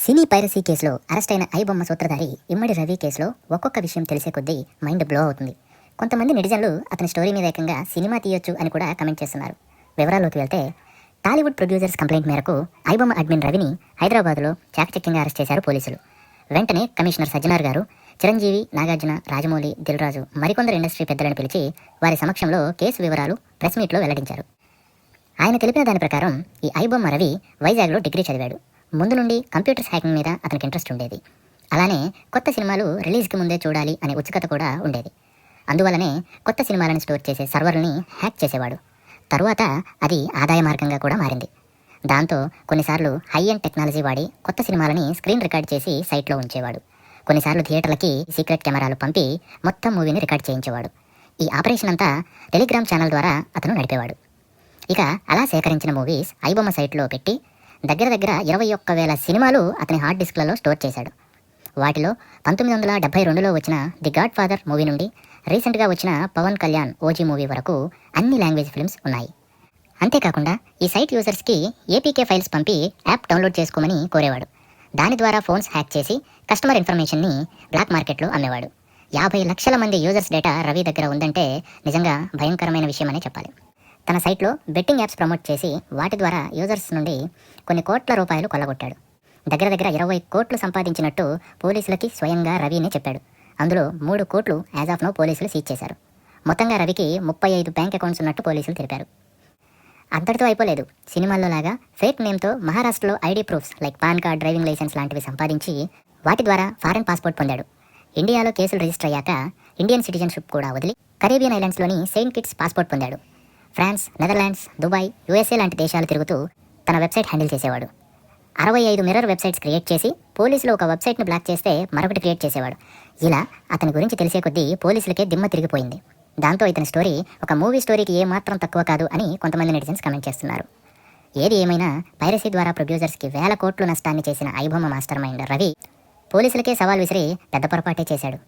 సినీ piracy కేసులో arrest అయిన ఐబొమ్మ సూత్రధారి ఇమ్మడి రవి కేసులో ఒక్కొక్క విషయం తెలిసే కొద్దీ మైండ్ బ్లో అవుతుంది. కొంతమంది నెటిజన్లు అతని స్టోరీ మీద ఏకంగా సినిమా తీయొచ్చు అని కూడా కమెంట్ చేస్తున్నారు. వివరాల్లోకి వెళ్తే, టాలీవుడ్ ప్రొడ్యూసర్స్ కంప్లైంట్ మేరకు ఐబొమ్మ అడ్మిన్ రవిని హైదరాబాద్లో చాకచక్యంగా అరెస్ట్ చేశారు పోలీసులు. వెంటనే కమిషనర్ సజ్జనార్ గారు చిరంజీవి, నాగార్జున, రాజమౌళి, దిల్రాజు మరికొందరు ఇండస్ట్రీ పెద్దలను పిలిచి వారి సమక్షంలో కేసు వివరాలు ప్రెస్ మీట్లో వెల్లడించారు. ఆయన తెలిపిన దాని ప్రకారం ఈ ఐబొమ్మ రవి వైజాగ్లో డిగ్రీ చదివాడు. ముందు నుండి కంప్యూటర్స్ హ్యాకింగ్ మీద అతనికి ఇంట్రెస్ట్ ఉండేది. అలానే కొత్త సినిమాలు రిలీజ్కి ముందే చూడాలి అనే ఉత్సుకత కూడా ఉండేది. అందువల్లనే కొత్త సినిమాలను స్టోర్ చేసే సర్వర్ని హ్యాక్ చేసేవాడు. తరువాత అది ఆదాయ మార్గంగా కూడా మారింది. దాంతో కొన్నిసార్లు హై ఎండ్ టెక్నాలజీ వాడి కొత్త సినిమాలని స్క్రీన్ రికార్డ్ చేసి సైట్లో ఉంచేవాడు. కొన్నిసార్లు థియేటర్లకి సీక్రెట్ కెమెరాలు పంపి మొత్తం మూవీని రికార్డ్ చేయించేవాడు. ఈ ఆపరేషన్ అంతా టెలిగ్రామ్ ఛానల్ ద్వారా అతను నడిపేవాడు. ఇక అలా సేకరించిన మూవీస్ ఐబొమ్మ సైట్లో పెట్టి దగ్గర 21,000 సినిమాలు అతని హార్డ్ డిస్క్లలో స్టోర్ చేశాడు. వాటిలో 1972లో వచ్చిన ది గాడ్ ఫాదర్ మూవీ నుండి రీసెంట్గా వచ్చిన పవన్ కళ్యాణ్ ఓజీ మూవీ వరకు అన్ని లాంగ్వేజ్ ఫిల్మ్స్ ఉన్నాయి. అంతేకాకుండా ఈ సైట్ యూజర్స్కి ఏపీకే ఫైల్స్ పంపి యాప్ డౌన్లోడ్ చేసుకోమని కోరేవాడు. దాని ద్వారా ఫోన్స్ హ్యాక్ చేసి కస్టమర్ ఇన్ఫర్మేషన్ని బ్లాక్ మార్కెట్లో అమ్మేవాడు. 50 లక్షల మంది యూజర్స్ డేటా రవి దగ్గర ఉందంటే నిజంగా భయంకరమైన విషయమనే చెప్పాలి. తన సైట్లో బెట్టింగ్ యాప్స్ ప్రమోట్ చేసి వాటి ద్వారా యూజర్స్ నుండి కొన్ని కోట్ల రూపాయలు కొల్లగొట్టాడు. దగ్గర 20 కోట్లు సంపాదించినట్టు పోలీసులకి స్వయంగా రవినే చెప్పాడు. అందులో 3 కోట్లు యాజ్ ఆఫ్ నో పోలీసులు సీజ్ చేశారు. మొత్తంగా రవికి 35 బ్యాంక్ అకౌంట్స్ ఉన్నట్టు పోలీసులు తెలిపారు. అంతటితో అయిపోలేదు. సినిమాల్లో లాగా ఫేక్ నేమ్తో మహారాష్ట్రలో ID proofs like PAN card, driving licence లాంటివి సంపాదించి వాటి ద్వారా ఫారెన్ పాస్పోర్ట్ పొందాడు. ఇండియాలో కేసులు రిజిస్టర్ అయ్యాక ఇండియన్ సిటిజన్షిప్ కూడా వదిలి కరేబియన్ ఐలాండ్స్లోని సెయింట్ కిట్స్ పాస్పోర్ట్ పొందాడు. ఫ్రాన్స్, నెదర్లాండ్స్, దుబాయ్, యూఎస్ఏ లాంటి దేశాలు తిరుగుతూ తన వెబ్సైట్ హ్యాండిల్ చేసేవాడు. 65 మిర్రర్ వెబ్సైట్స్ క్రియేట్ చేసి పోలీసులు ఒక వెబ్సైట్ను బ్లాక్ చేస్తే మరొకటి క్రియేట్ చేసేవాడు. ఇలా అతని గురించి తెలిసే కొద్దీ పోలీసులకే దిమ్మ తిరిగిపోయింది. దాంతో ఇతని స్టోరీ ఒక మూవీ స్టోరీకి ఏమాత్రం తక్కువ కాదు అని కొంతమంది నెటిజన్స్ కమెంట్ చేస్తున్నారు. ఏది ఏమైనా పైరసీ ద్వారా ప్రొడ్యూసర్స్కి 1,000 కోట్లు నష్టాన్ని చేసిన ఐబొమ్మ మాస్టర్ మైండ్ రవి పోలీసులకే సవాల్ విసిరి పెద్ద పొరపాటే చేశాడు.